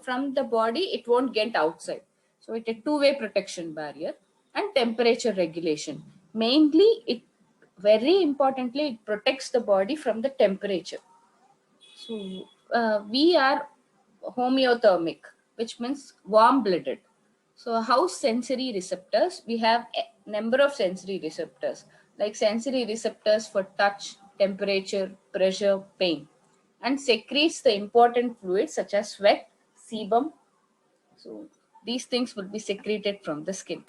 from the body, it won't get outside. So it's a two-way protection barrier. And temperature regulation. Mainly, it very importantly, it protects the body from the temperature. So we are homeothermic, which means warm-blooded. So how sensory receptors? We have a number of sensory receptors, like sensory receptors for touch, temperature, pressure, pain, and secretes the important fluids such as sweat, sebum. So these things will be secreted from the skin.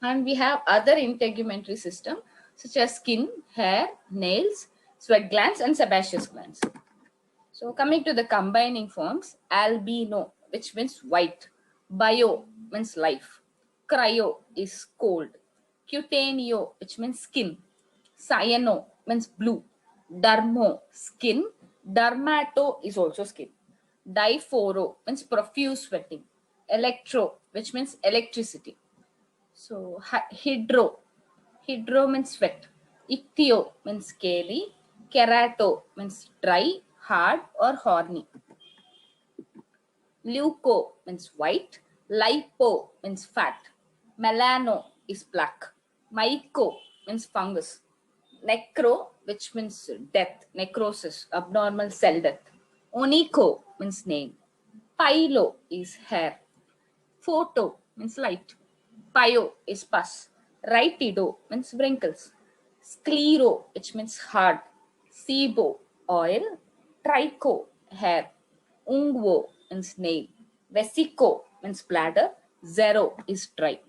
And we have other integumentary system such as skin, hair, nails, sweat glands, and sebaceous glands. So coming to the combining forms, albino, which means white, bio means life, cryo is cold, cutaneo, which means skin, cyano means blue, dermo, skin, dermato is also skin, diphoro means profuse sweating, electro, which means electricity. So hydro means sweat, ichthyo means scaly, kerato means dry, hard or horny. Leuco means white, lipo means fat, melano is black, myco means fungus, necro, which means death, necrosis, abnormal cell death, onycho means name, pylo is hair, photo means light, pio is pus, rhytido means wrinkles, sclero, which means hard, sebo oil, tricho hair, unguo means nail, vesico means bladder, zero is dry.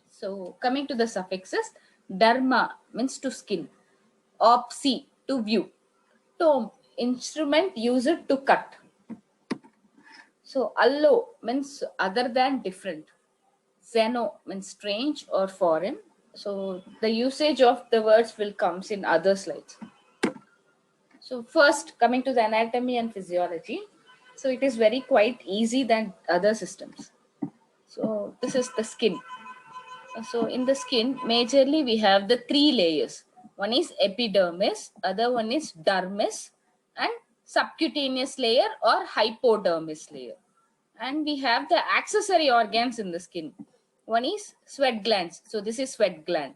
So coming to the suffixes, derma means to skin, opsi to view, tome instrument used to cut. So allo means other than, different. Xeno means strange or foreign. So the usage of the words will comes in other slides. So first, coming to the anatomy and physiology. So it is very quite easy than other systems. So this is the skin. So in the skin, majorly we have the three layers. One is epidermis, other one is dermis, and subcutaneous layer or hypodermis layer. And we have the accessory organs in the skin. One is sweat glands. So this is sweat gland.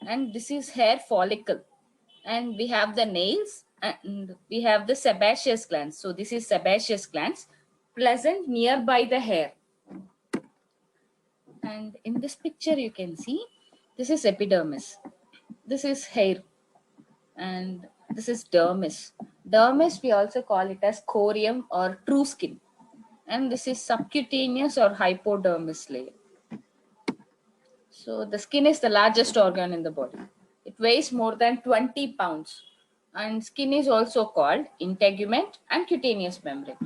And this is hair follicle. And we have the nails and we have the sebaceous glands. So this is sebaceous glands present nearby the hair. And in this picture you can see this is epidermis. This is hair. And this is dermis. Dermis we also call it as corium or true skin. And this is subcutaneous or hypodermis layer. So the skin is the largest organ in the body. It weighs more than 20 pounds. And skin is also called integument and cutaneous membrane.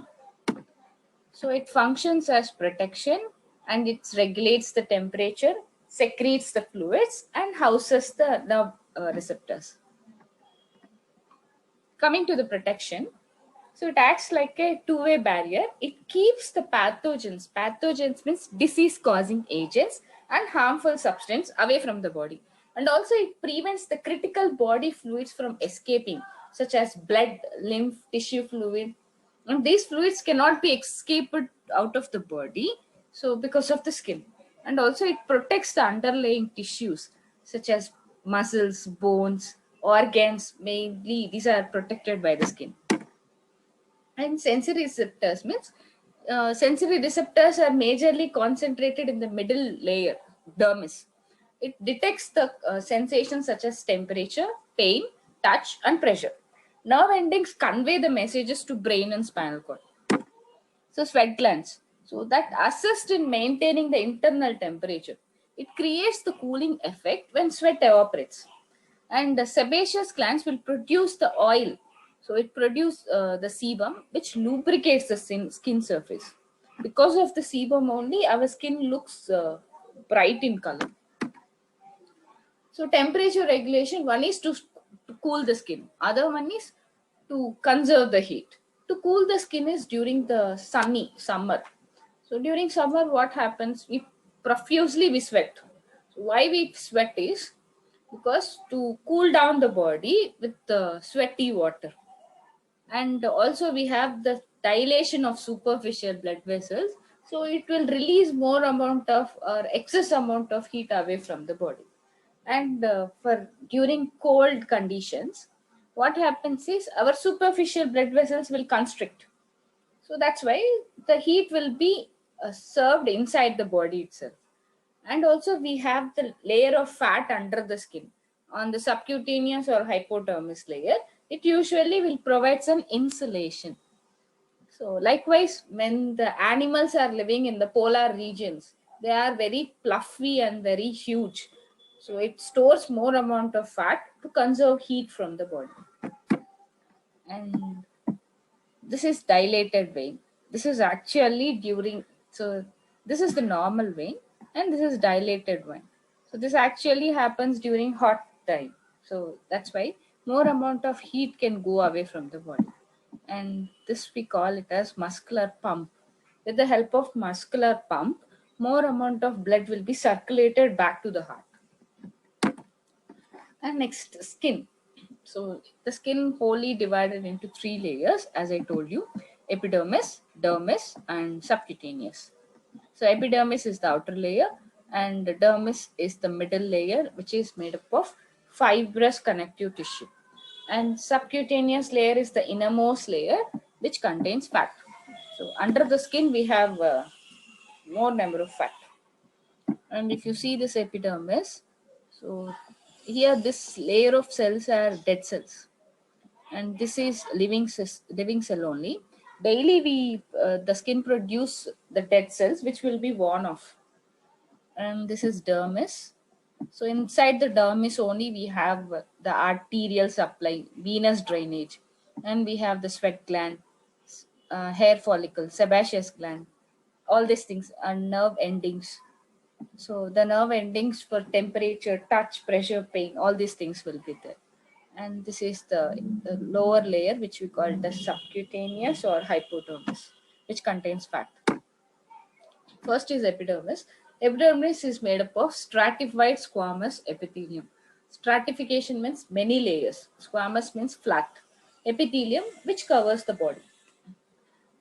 So it functions as protection and it regulates the temperature, secretes the fluids, and houses the nerve receptors. Coming to the protection, so it acts like a two-way barrier. It keeps the pathogens. Pathogens means disease-causing agents and harmful substance away from the body. And also it prevents the critical body fluids from escaping, such as blood, lymph, tissue fluid. And these fluids cannot be escaped out of the body, so because of the skin. And also it protects the underlying tissues, such as muscles, bones, organs, mainly these are protected by the skin. And sensory receptors means sensory receptors are majorly concentrated in the middle layer, dermis. It detects the sensations such as temperature, pain, touch, and pressure. Nerve endings convey the messages to brain and spinal cord. So sweat glands, so that assist in maintaining the internal temperature. It creates the cooling effect when sweat evaporates. And the sebaceous glands will produce the oil. So it produces the sebum, which lubricates the skin surface. Because of the sebum only, our skin looks bright in color. So temperature regulation, one is to cool the skin. Other one is to conserve the heat. To cool the skin is during the sunny summer. So during summer, what happens? We sweat. So why we sweat is because to cool down the body with the sweaty water. And also we have the dilation of superficial blood vessels, so it will release more amount of or excess amount of heat away from the body. And for during cold conditions, what happens is our superficial blood vessels will constrict, so that's why the heat will be served inside the body itself. And also we have the layer of fat under the skin on the subcutaneous or hypodermis layer. It usually will provide some insulation. So likewise, when the animals are living in the polar regions, they are very fluffy and very huge. So it stores more amount of fat to conserve heat from the body. And this is dilated vein. This is actually during, so this is the normal vein and this is dilated vein. So this actually happens during hot time. So that's why more amount of heat can go away from the body. And this we call it as muscular pump. With the help of muscular pump, more amount of blood will be circulated back to the heart. And next, skin. So the skin wholly divided into three layers, as I told you: epidermis, dermis, and subcutaneous. So epidermis is the outer layer, and the dermis is the middle layer, which is made up of fibrous connective tissue. And subcutaneous layer is the innermost layer, which contains fat. So under the skin, we have more number of fat. And if you see this epidermis, so here this layer of cells are dead cells, and this is living cell only. Daily we the skin produce the dead cells which will be worn off. And this is dermis. So inside the dermis only we have the arterial supply, venous drainage, and we have the sweat gland, hair follicle, sebaceous gland. All these things are nerve endings. So the nerve endings for temperature, touch, pressure, pain, all these things will be there. And this is the lower layer, which we call the subcutaneous or hypodermis, which contains fat. First is epidermis. Epidermis is made up of stratified squamous epithelium. Stratification means many layers. Squamous means flat. Epithelium, which covers the body.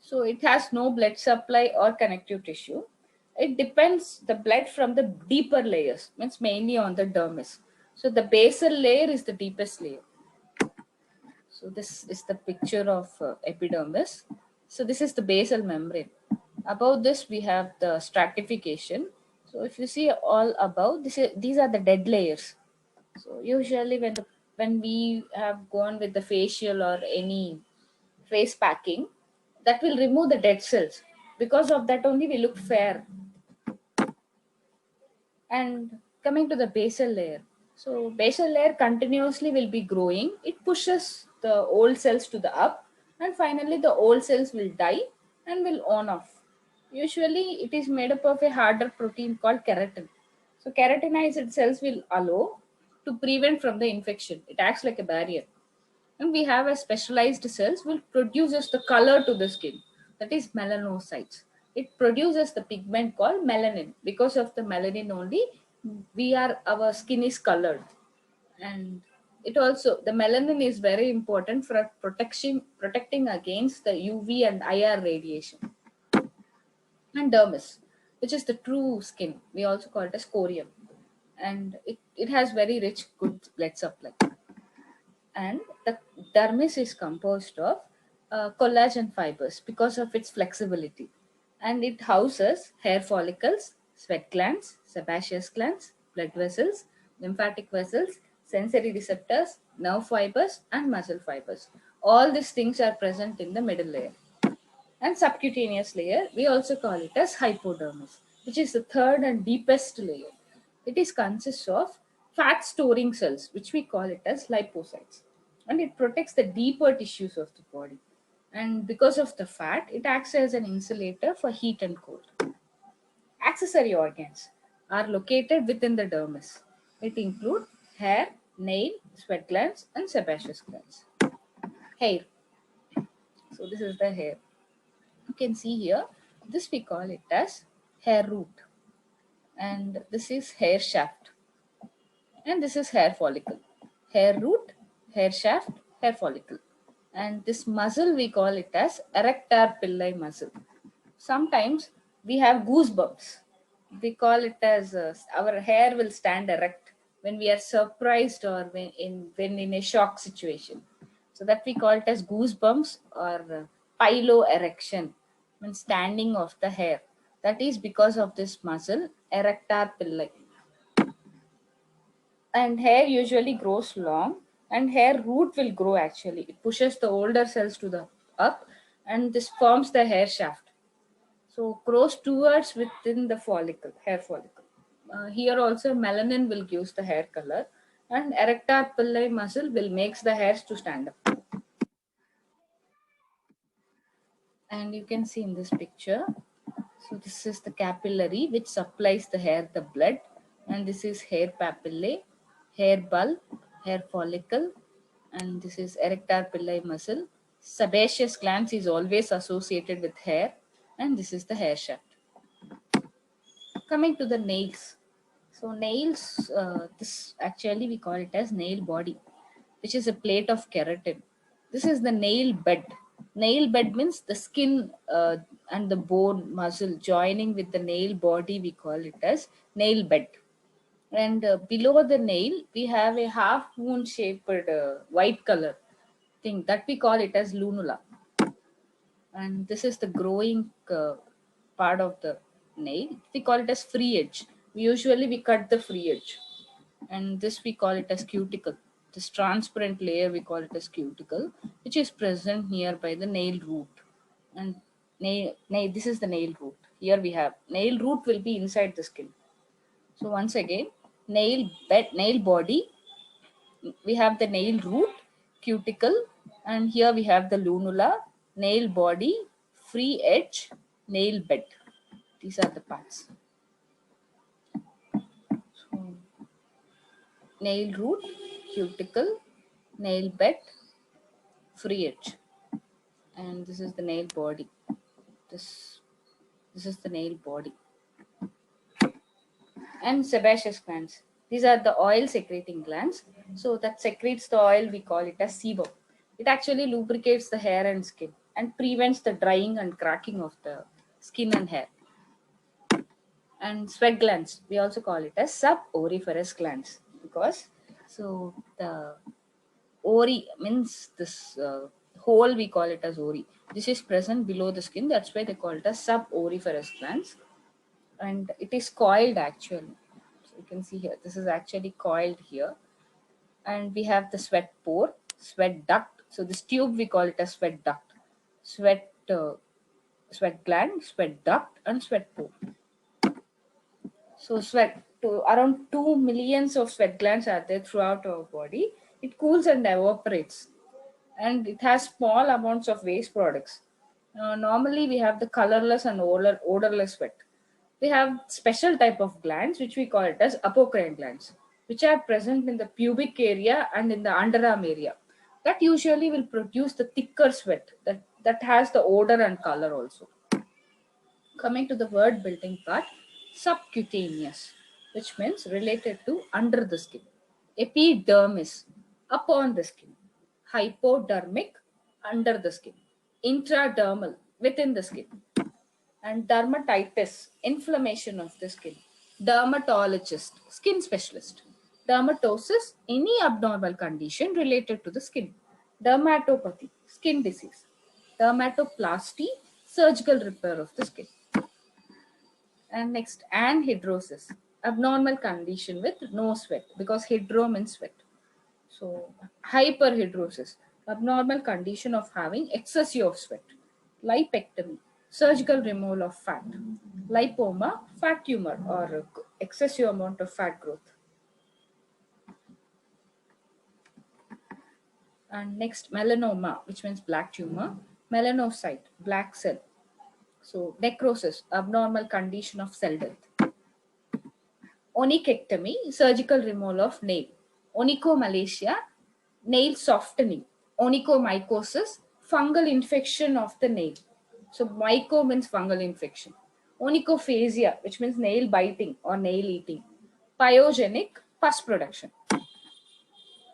So it has no blood supply or connective tissue. It depends the blood from the deeper layers, means mainly on the dermis. So the basal layer is the deepest layer. So this is the picture of epidermis. So this is the basal membrane. Above this we have the stratification. So if you see all above, these are the dead layers. So usually when we have gone with the facial or any face packing, that will remove the dead cells. Because of that only we look fair. And coming to the basal layer. So basal layer continuously will be growing. It pushes the old cells to the up, and finally the old cells will die and will on off. Usually it is made up of a harder protein called keratin. So keratinized cells will allow to prevent from the infection. It acts like a barrier. And we have a specialized cells which produces the color to the skin, that is melanocytes. It produces the pigment called melanin. Because of the melanin only our skin is colored. And it also, the melanin is very important for protecting against the UV and IR radiation. And dermis, which is the true skin, we also call it as corium, and it has very rich good blood supply. And the dermis is composed of collagen fibers because of its flexibility, and it houses hair follicles, sweat glands, sebaceous glands, blood vessels, lymphatic vessels, sensory receptors, nerve fibers, and muscle fibers. All these things are present in the middle layer. And subcutaneous layer, we also call it as hypodermis, which is the third and deepest layer. It is consists of fat storing cells, which we call it as lipocytes, and it protects the deeper tissues of the body. And because of the fat, it acts as an insulator for heat and cold. Accessory organs are located within the dermis. It include hair, nail, sweat glands, and sebaceous glands. Hair. So this is the hair. You can see here, this we call it as hair root, and this is hair shaft, and this is hair follicle. Hair root, hair shaft, hair follicle. And this muscle, we call it as erector pili muscle. Sometimes we have goosebumps. We call it as our hair will stand erect when we are surprised or when in a shock situation. So that we call it as goosebumps or piloerection, when standing of the hair. That is because of this muscle erector pili. And hair usually grows long, and hair root will grow. Actually, it pushes the older cells to the up, and this forms the hair shaft. So grows towards within the follicle, hair follicle. Here also melanin will gives the hair color, and erector pili muscle will makes the hairs to stand up. And you can see in this picture, so this is the capillary which supplies the hair the blood, and this is hair papillae, hair bulb, hair follicle, and this is erector pili muscle. Sebaceous glands is always associated with hair, and this is the hair shaft. Coming to the nails. So nails, this actually we call it as nail body, which is a plate of keratin. This is the nail bed. Nail bed means the skin and the bone muscle joining with the nail body. We call it as nail bed. And below the nail, we have a half moon shaped white color thing that we call it as lunula. And this is the growing part of the nail. We call it as free edge. We cut the free edge, and this we call it as cuticle. This transparent layer we call it as cuticle, which is present nearby the nail root. And this is the nail root. Here we have nail root will be inside the skin. So once again, nail body, we have the nail root, cuticle, and here we have the lunula, nail body, free edge, nail bed. These are the parts. So, nail root, cuticle, nail bed, free edge, and this is the nail body. This is the nail body. And sebaceous glands. These are the oil secreting glands. So that secretes the oil, we call it as sebum. It actually lubricates the hair and skin and prevents the drying and cracking of the skin and hair. And sweat glands, we also call it as subauriferous glands, because so the ori means this hole, we call it as ori. This is present below the skin. That's why they call it as subauriferous glands. And it is coiled actually. So you can see here, this is actually coiled here. And we have the sweat pore, sweat duct. So this tube we call it as sweat duct, sweat gland, sweat duct, and sweat pore. So sweat, to around 2 millions of sweat glands are there throughout our body. It cools and evaporates, and it has small amounts of waste products. Normally, we have the colorless and odorless sweat. We have special type of glands which we call it as apocrine glands, which are present in the pubic area and in the underarm area. That usually will produce the thicker sweat that has the odor and color also. Coming to the word building part, subcutaneous, which means related to under the skin. Epidermis, upon the skin. Hypodermic, under the skin. Intradermal, within the skin. And dermatitis, inflammation of the skin. Dermatologist, skin specialist. Dermatosis, any abnormal condition related to the skin. Dermatopathy, skin disease. Dermatoplasty, surgical repair of the skin. And next, anhidrosis, abnormal condition with no sweat, because hydro means sweat. So hyperhidrosis, abnormal condition of having excessive of sweat. Lipectomy, surgical removal of fat. Lipoma, fat tumor or excessive amount of fat growth. And next, melanoma, which means black tumor. Melanocyte, black cell. So necrosis, abnormal condition of cell death. Onychectomy, surgical removal of nail. Onychomalacia, nail softening. Onychomycosis, fungal infection of the nail. So myco means fungal infection. Onychophasia, which means nail biting or nail eating. Pyogenic, pus production.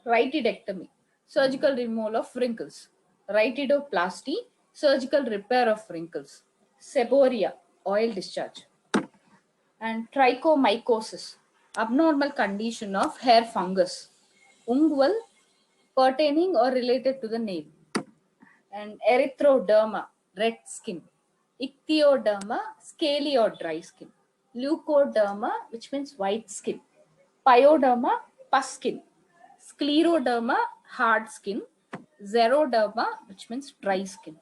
Rhytidectomy, surgical removal of wrinkles. Rhytidoplasty, surgical repair of wrinkles. Seborrhea, oil discharge. And trichomycosis, abnormal condition of hair fungus. Ungual, pertaining or related to the nail. And erythroderma, red skin. Ichthyoderma, scaly or dry skin. Leucoderma, which means white skin. Pyoderma, pus skin. Scleroderma, hard skin. Xeroderma, which means dry skin.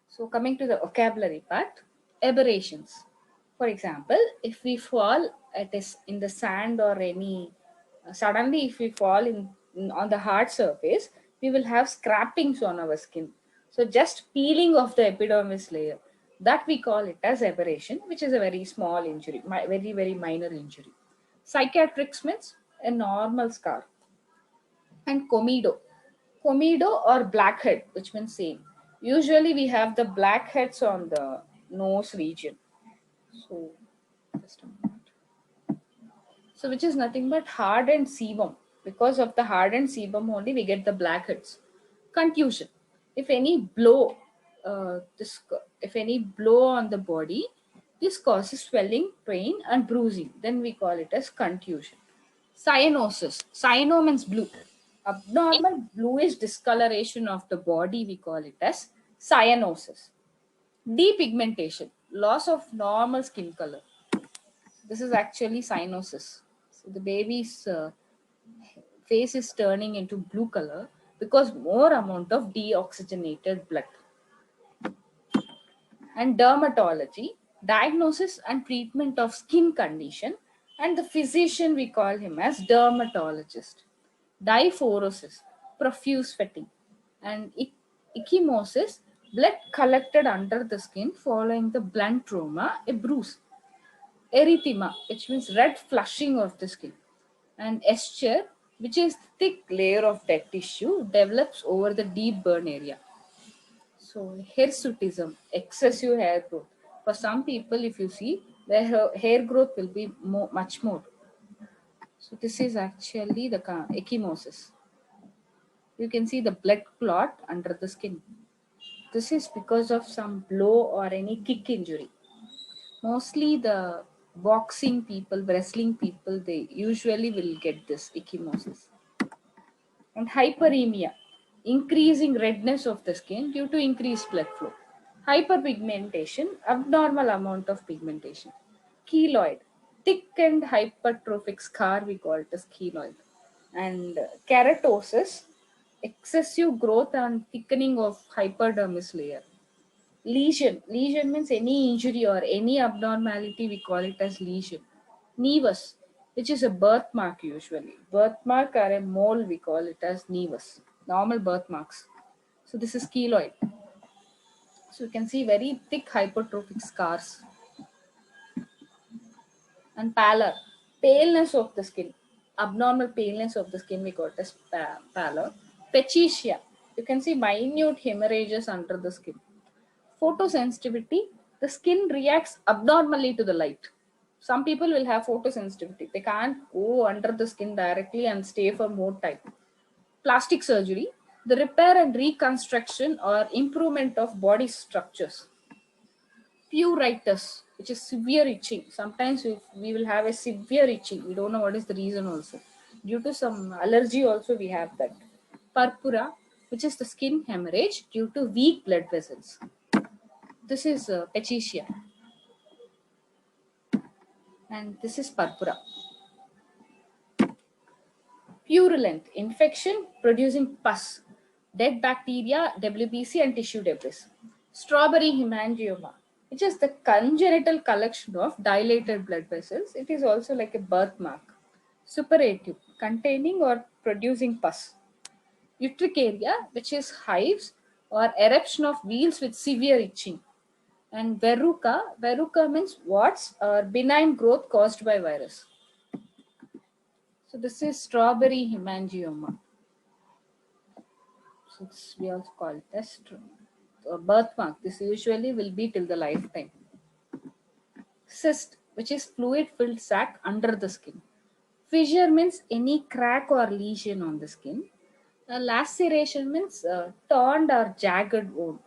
So coming to the vocabulary part, aberrations. For example, if we fall in the sand or any suddenly if we fall on the hard surface, we will have scrapings on our skin. So just peeling of the epidermis layer, that we call it as aberration, which is a very small injury, very very minor injury. Cicatrix means a normal scar. And comedo or blackhead, which means same. Usually we have the blackheads on the nose region. So just a moment. So which is nothing but hardened sebum. Because of the hardened sebum only we get the blackheads. Contusion. If any blow, if any blow on the body, this causes swelling, pain, and bruising. Then we call it as contusion. Cyanosis. Cyano means blue. Abnormal bluish discoloration of the body, we call it as cyanosis. Depigmentation. Loss of normal skin color. This is actually cyanosis. So the baby's face is turning into blue color because more amount of deoxygenated blood. And dermatology, diagnosis and treatment of skin condition, and the physician we call him as dermatologist. Diphorosis, profuse sweating. And ecchymosis, blood collected under the skin following the blunt trauma, a bruise. Erythema, which means red flushing of the skin. And eschar, which is thick layer of dead tissue, develops over the deep burn area. So hirsutism, excessive hair growth. For some people, if you see, their hair growth will be much more. So this is actually the ecchymosis. You can see the blood clot under the skin. This is because of some blow or any kick injury. Mostly the boxing people, wrestling people, they usually will get this ecchymosis. And hyperemia, increasing redness of the skin due to increased blood flow. Hyperpigmentation, abnormal amount of pigmentation. Keloid, thick and hypertrophic scar, we call it as keloid. And keratosis, excessive growth and thickening of hypodermis layer. Lesion means any injury or any abnormality, we call it as lesion. Nevus, which is a birthmark usually. Birthmark or a mole, we call it as nevus. Normal birthmarks. So this is keloid. So you can see very thick hypertrophic scars. And pallor, paleness of the skin. Abnormal paleness of the skin, we call it as pallor. Petechia, you can see minute hemorrhages under the skin. Photosensitivity, the skin reacts abnormally to the light. Some people will have photosensitivity. They can't go under the skin directly and stay for more time. Plastic surgery, the repair and reconstruction or improvement of body structures. Pruritus, which is severe itching. Sometimes we will have a severe itching. We don't know what is the reason also. Due to some allergy also we have that. Purpura, which is the skin hemorrhage due to weak blood vessels. This is petechia. And this is purpura. Purulent, infection producing pus, dead bacteria, WBC, and tissue debris. Strawberry hemangioma, which is the congenital collection of dilated blood vessels. It is also like a birthmark. Suppurative, containing or producing pus. Urticaria, which is hives or eruption of wheals with severe itching. And verruca means warts or benign growth caused by virus. So this is strawberry hemangioma. So this we also call it as birthmark. This usually will be till the lifetime. Cyst, which is fluid-filled sac under the skin. Fissure means any crack or lesion on the skin. Laceration means torn or jagged wound.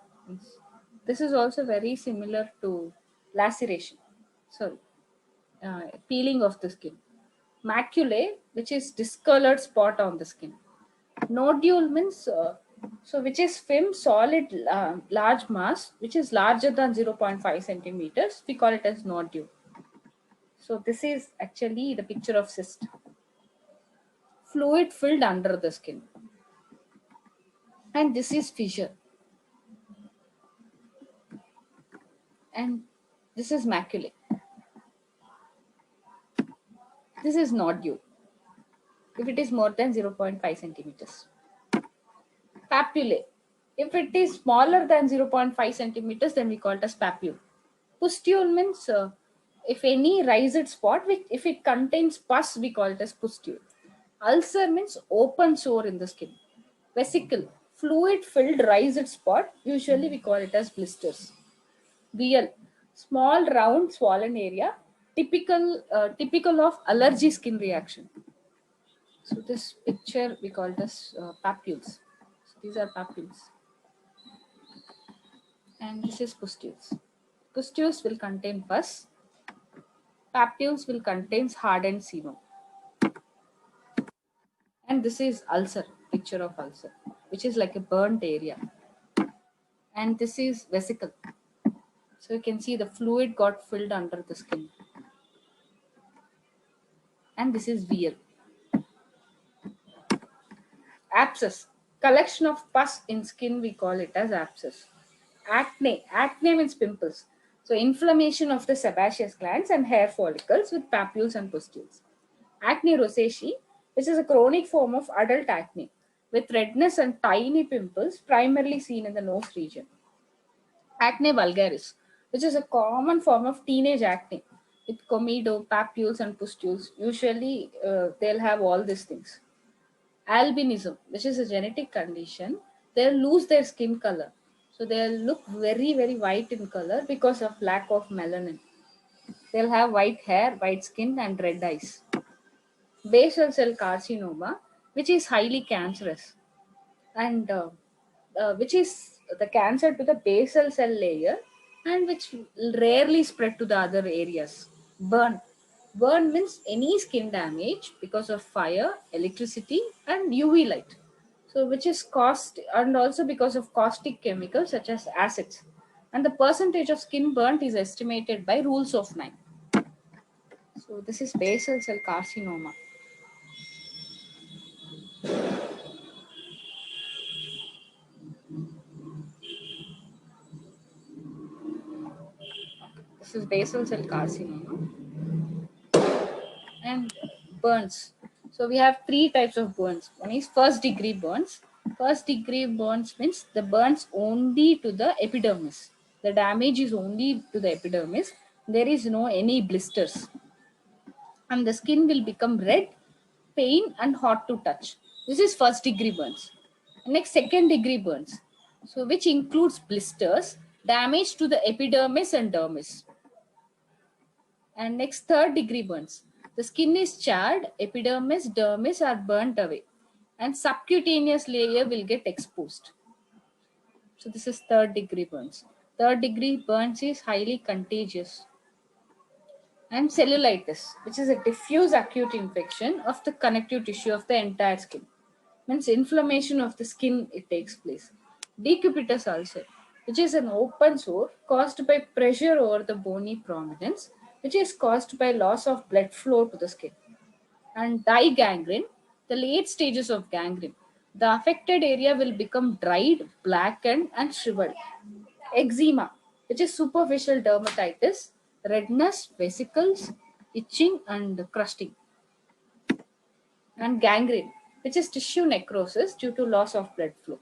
This is also very similar to laceration. Sorry, peeling of the skin. Maculae, which is discolored spot on the skin. Nodule means which is film solid large mass which is larger than 0.5 centimeters. We call it as nodule. So this is actually the picture of cyst. Fluid filled under the skin, and this is fissure, and this is maculae. This is nodule if it is more than 0.5 centimeters. Papule. If it is smaller than 0.5 centimeters, then we call it as papule. Pustule means if any rhizid spot, which if it contains pus, we call it as pustule. Ulcer means open sore in the skin. Vesicle, fluid filled rhizid spot, usually we call it as blisters. Wheal, small round swollen area, typical of allergy skin reaction. So this picture we call it as papules. So these are papules. And this is pustules. Pustules will contain pus. Papules will contain hardened sebum. And this is ulcer, picture of ulcer, which is like a burnt area. And this is vesicle. So you can see the fluid got filled under the skin. And this is wheal. Abscess, collection of pus in skin, we call it as abscess. Acne means pimples. So inflammation of the sebaceous glands and hair follicles with papules and pustules. Acne rosacea, which is a chronic form of adult acne with redness and tiny pimples primarily seen in the nose region. Acne vulgaris, which is a common form of teenage acne with comedo, papules, and pustules. Usually, they'll have all these things. Albinism, which is a genetic condition, they'll lose their skin color. So they'll look very, very white in color because of lack of melanin. They'll have white hair, white skin, and red eyes. Basal cell carcinoma, which is highly cancerous, and which is the cancer to the basal cell layer and which rarely spread to the other areas. Burn. Burn means any skin damage because of fire, electricity, and UV light. So, which is caused, and also because of caustic chemicals such as acids. And the percentage of skin burnt is estimated by rules of 9. So, this is basal cell carcinoma. This is basal cell carcinoma. And burns. So we have three types of burns. One is first degree burns. First degree burns means the burns only to the epidermis. The damage is only to the epidermis. There is no any blisters. And the skin will become red, pain, and hot to touch. This is first degree burns. Next, second degree burns. So which includes blisters, damage to the epidermis and dermis. And next, third degree burns. The skin is charred, epidermis, dermis are burnt away, and subcutaneous layer will get exposed. So this is third degree burns. Third degree burns is highly contagious. And cellulitis, which is a diffuse acute infection of the connective tissue of the entire skin. Means inflammation of the skin, it takes place. Decubitus ulcer, which is an open sore caused by pressure over the bony prominence, which is caused by loss of blood flow to the skin. And digangrene, the late stages of gangrene. The affected area will become dried, blackened, and shriveled. Eczema, which is superficial dermatitis, redness, vesicles, itching, and crusting. And gangrene, which is tissue necrosis due to loss of blood flow.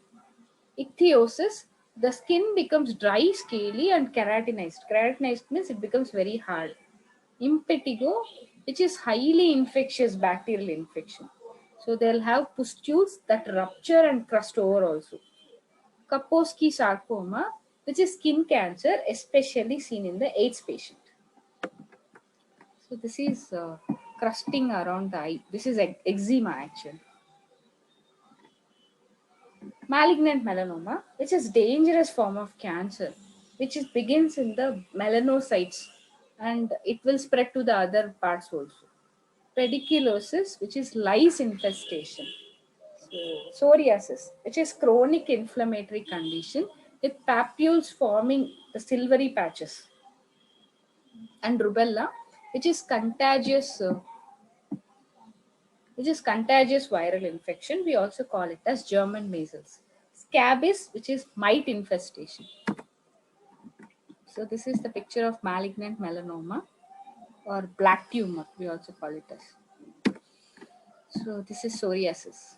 Ichthyosis, the skin becomes dry, scaly, and keratinized. Keratinized means it becomes very hard. Impetigo, which is highly infectious bacterial infection. So they'll have pustules that rupture and crust over also. Kaposi sarcoma, which is skin cancer, especially seen in the AIDS patient. So this is crusting around the eye. This is eczema actually. Malignant melanoma, which is dangerous form of cancer, which begins in the melanocytes and it will spread to the other parts also. Pediculosis, which is lice infestation. So, psoriasis, which is chronic inflammatory condition with papules forming the silvery patches. And rubella, which is contagious, viral infection. We also call it as German measles. Scabies, which is mite infestation. So this is the picture of malignant melanoma or black tumor. We also call it as. So this is psoriasis.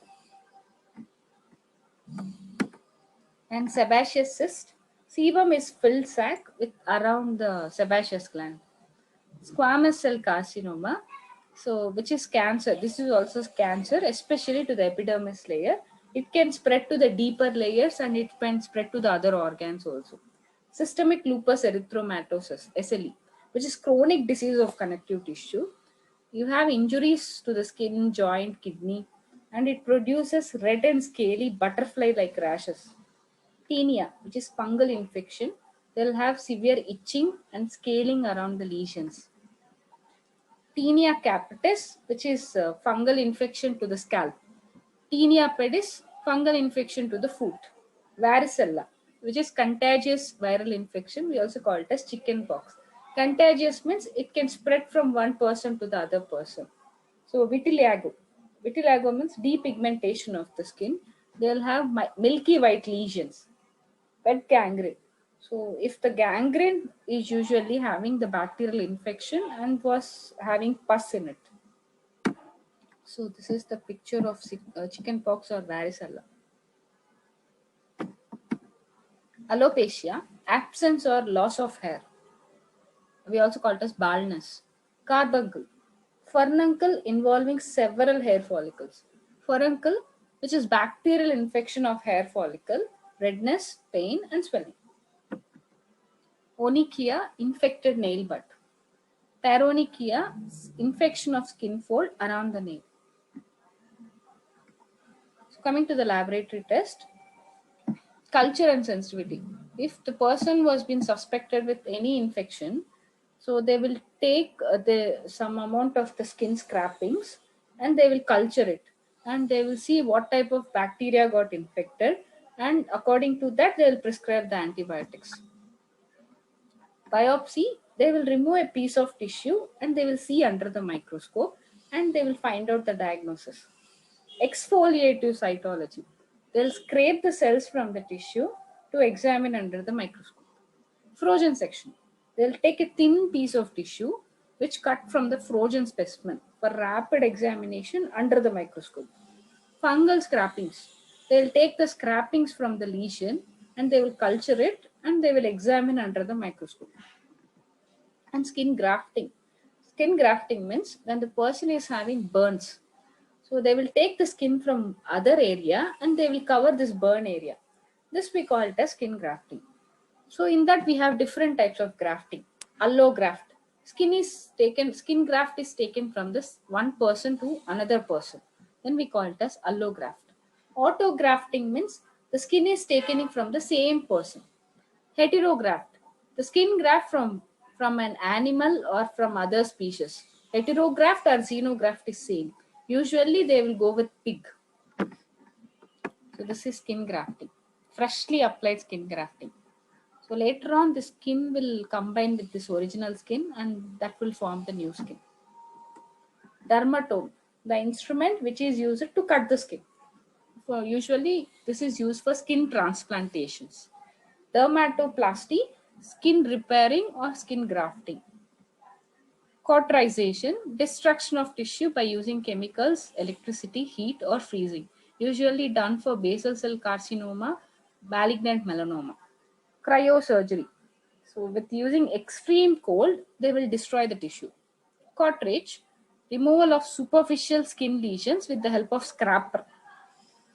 And sebaceous cyst. Sebum is filled sac with around the sebaceous gland. Squamous cell carcinoma, so which is cancer. This is also cancer, especially to the epidermis layer. It can spread to the deeper layers and it can spread to the other organs also. Systemic lupus erythematosus, SLE, which is chronic disease of connective tissue. You have injuries to the skin, joint, kidney, and it produces red and scaly butterfly-like rashes. Tinea, which is fungal infection. They'll have severe itching and scaling around the lesions. Tinea capitis, which is fungal infection to the scalp. Tinea pedis, fungal infection to the foot. Varicella, which is contagious viral infection. We also call it as chicken pox. Contagious means it can spread from one person to the other person. So vitiligo. Vitiligo means depigmentation of the skin. They'll have milky white lesions. Wet gangrene. So if the gangrene is usually having the bacterial infection and was having pus in it. So this is the picture of chicken pox or varicella. Alopecia, absence or loss of hair. We also call it as baldness. Carbuncle, furuncle involving several hair follicles. Furuncle, which is bacterial infection of hair follicle, redness, pain and swelling. Onychia, infected nail bud. Paronychia, infection of skin fold around the nail. So coming to the laboratory test, culture and sensitivity. If the person was been suspected with any infection, so they will take some amount of the skin scrapings and they will culture it and they will see what type of bacteria got infected and according to that they will prescribe the antibiotics. Biopsy, they will remove a piece of tissue and they will see under the microscope and they will find out the diagnosis. Exfoliative cytology, they'll scrape the cells from the tissue to examine under the microscope. Frozen section, they'll take a thin piece of tissue which cut from the frozen specimen for rapid examination under the microscope. Fungal scrapings, they'll take the scrapings from the lesion and they will culture it and they will examine under the microscope. And skin grafting. Skin grafting means when the person is having burns. So they will take the skin from other area and they will cover this burn area. This we call it as skin grafting. So in that we have different types of grafting. Allograft. Skin graft is taken from this one person to another person. Then we call it as allograft. Autografting means the skin is taken from the same person. Heterograft, the skin graft from an animal or from other species. Heterograft or xenograft is same. Usually they will go with pig. So this is skin grafting, freshly applied skin grafting. So later on the skin will combine with this original skin and that will form the new skin. Dermatome, the instrument which is used to cut the skin. Usually this is used for skin transplantations. Dermatoplasty, skin repairing or skin grafting. Cauterization, destruction of tissue by using chemicals, electricity, heat or freezing. Usually done for basal cell carcinoma, malignant melanoma. Cryosurgery. So with using extreme cold, they will destroy the tissue. Cartridge, removal of superficial skin lesions with the help of scraper.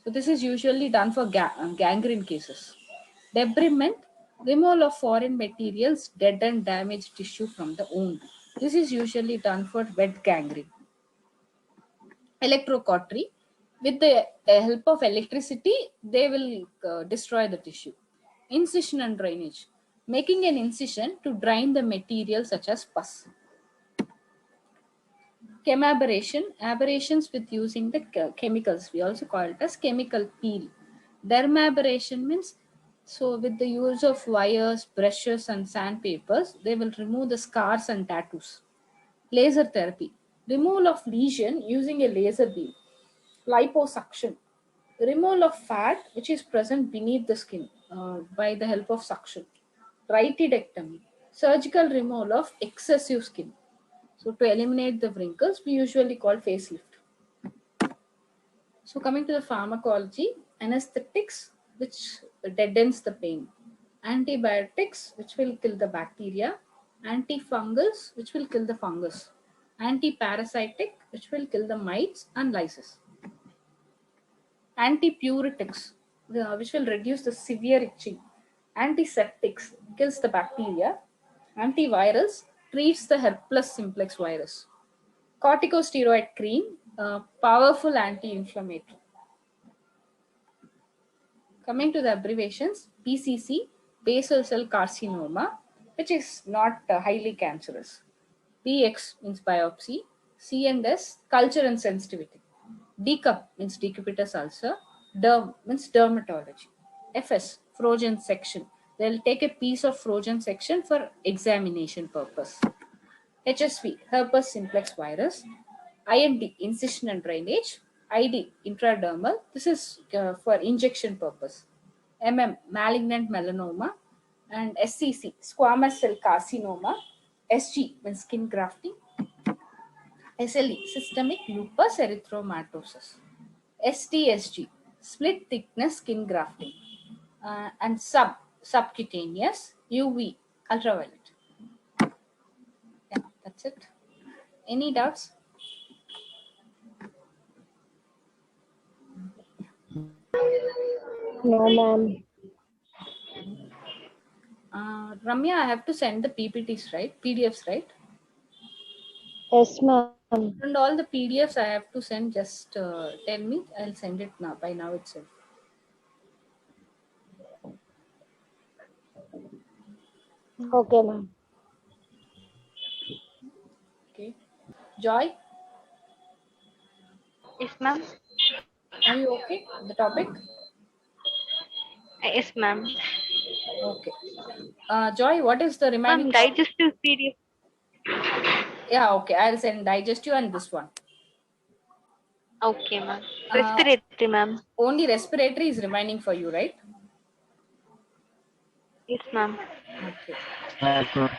So this is usually done for gangrene cases. Debridement, removal of foreign materials, dead and damaged tissue from the wound. This is usually done for wet gangrene. Electrocautery, With the help of electricity, they will destroy the tissue. Incision and drainage. Making an incision to drain the material such as pus. Chemabrasion, aberrations with using the chemicals. We also call it as chemical peel. Dermabrasion means, so with the use of wires, brushes, and sandpapers, they will remove the scars and tattoos. Laser therapy, removal of lesion using a laser beam. Liposuction, removal of fat which is present beneath the skin by the help of suction. Rhytidectomy, surgical removal of excessive skin. So to eliminate the wrinkles, we usually call facelift. So coming to the pharmacology, anesthetics, which deadens the pain. Antibiotics, which will kill the bacteria. Antifungals, which will kill the fungus. Antiparasitic, which will kill the mites and lice. Antipyretics, which will reduce the severe itching. Antiseptics, kills the bacteria. Antivirals, treats the herpes simplex virus. Corticosteroid cream, powerful anti-inflammatory. Coming to the abbreviations, BCC, basal cell carcinoma, which is not highly cancerous. BX means biopsy. C&S, culture and sensitivity. DCUP means decubitus ulcer. Derm means dermatology. FS, Frogen section. They'll take a piece of Frogen section for examination purpose. HSV, herpes simplex virus. IND, incision and drainage. ID, intradermal. This is for injection purpose. Malignant melanoma. And SCC, squamous cell carcinoma. SG, means skin grafting. SLE, systemic lupus erythematosus. STSG, split thickness skin grafting. And subcutaneous, UV, ultraviolet. Yeah, that's it. Any doubts? No, ma'am. Ramya, I have to send the PPTs, right? PDFs, right? Yes, ma'am. And all the PDFs I have to send, just tell me. I'll send it now, by now itself. Okay, ma'am. Okay. Joy, Yes, ma'am. are you okay? The topic? Yes, ma'am. Okay. Joy, what is the remaining Ma'am, topic? digestive PDF. Yeah, okay. I'll send digestive and this one. Okay, ma'am. Uh, Respiratory, ma'am. Only respiratory is remaining for you, right? Yes, ma'am. Okay. Yes, ma'am.